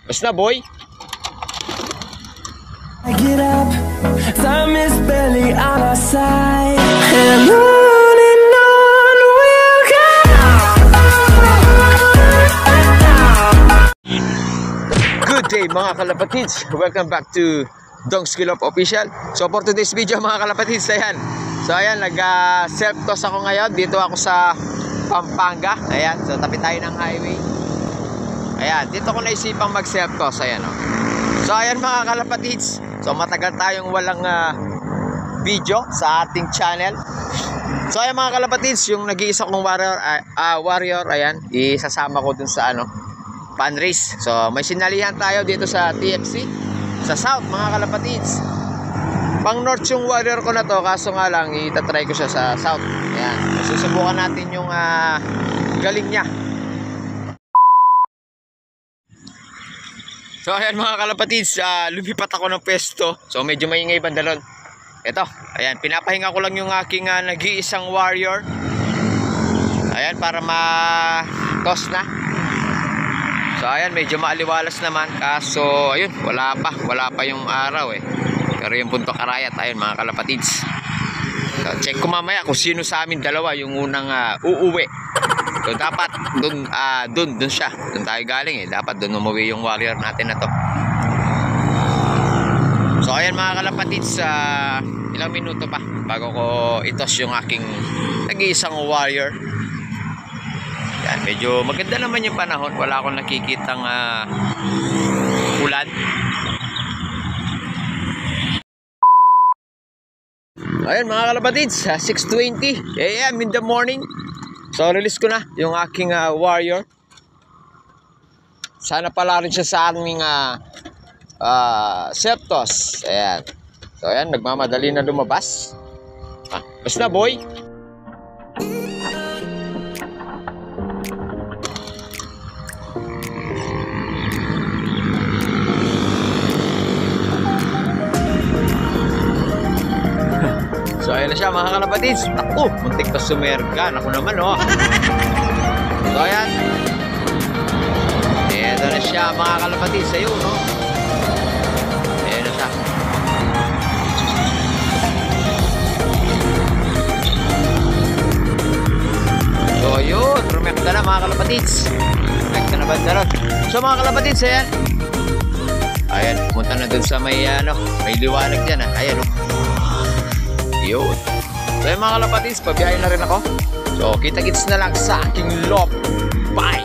Basta boy. I get up, time is barely on our side, and on we'll go. Good day mga kalapatids. Welcome back to Dong's Kill Off Official. So for today's video mga kalapatids, ayan. So ayan, nag-self-toss ako ngayon. Dito ako sa Pampanga. Ayan, so tabi tayo ng highway. Ayan, dito ko naisipang mag-self-toss. Ayan, oh. So ayan mga kalapatids. So matagal tayong walang video sa ating channel. So ayan mga kalapatids, yung nag-iisa kong warrior, ayan, isasama ko dun sa pan race. So may sinalihan tayo dito sa TFC sa South mga kalapatids. Pang North yung warrior ko na to, kaso nga lang itatry ko siya sa South. Ayan, susubukan natin yung galing niya. So ayan mga kalapatids, lumipat ako ng pwesto. So medyo maingay bandalon. Ito, ayan, pinapahinga ko lang yung aking nag-iisang warrior. Ayan, para ma-toss na. So ayan, medyo maaliwalas naman. Kaso ayun, wala pa yung araw eh. Pero yung punto karayat, ayun mga kalapatids. So check ko mamaya kung sino sa amin dalawa yung unang uuwi. So dapat dun siya. Dun tayo galing eh. Dapat dun umuwi yung warrior natin na to. So ayan mga kalapatids, ilang minuto pa bago ko itos yung aking nag-iisang warrior. Yan, medyo maganda naman yung panahon. Wala akong nakikitang ulan. Ayan mga kalapatids, 6:20 AM in the morning. So release ko na yung aking warrior. Sana pala rin siya sa aming self-toss. Ayan. So ayan, nagmamadali na lumabas. Basta boy. So ayan na siya mga kalapatids. Ako, muntik pa sumerga. Ako naman oh. So ayan. Ito na siya mga kalapatids. Ayun no. Ayan na siya. So ayun, rumekta na mga kalapatids. Rumekta na bandalon. So mga kalapatids, ayan. Ayan, pumunta na dun sa may may liwanag dyan Ayan oh. Yun. So yung mga kalapatids, pabiyahin na rin ako. So kita-kits na lang sa aking loop. Bye!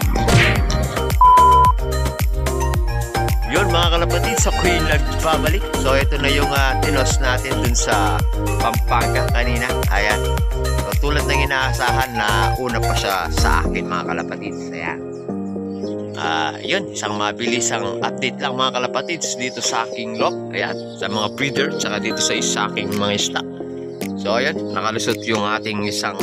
Yun mga kalapatids, ako'y nagbabalik. So ito na yung tinos natin dun sa Pampanga kanina. Ayan. So tulad ng inaasahan na una pa siya sa akin mga kalapatids. Ayan. Yun, isang mabilisang update lang mga kalapatids dito sa aking loop. Ayan, sa mga breeder, tsaka dito sa aking mga stock. So ayan, nakalusot yung ating isang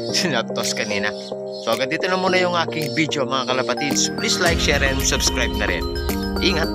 sinaptos kanina. So hanggang dito na muna yung aking video mga kalapatids. Please like, share, and subscribe na rin. Ingat!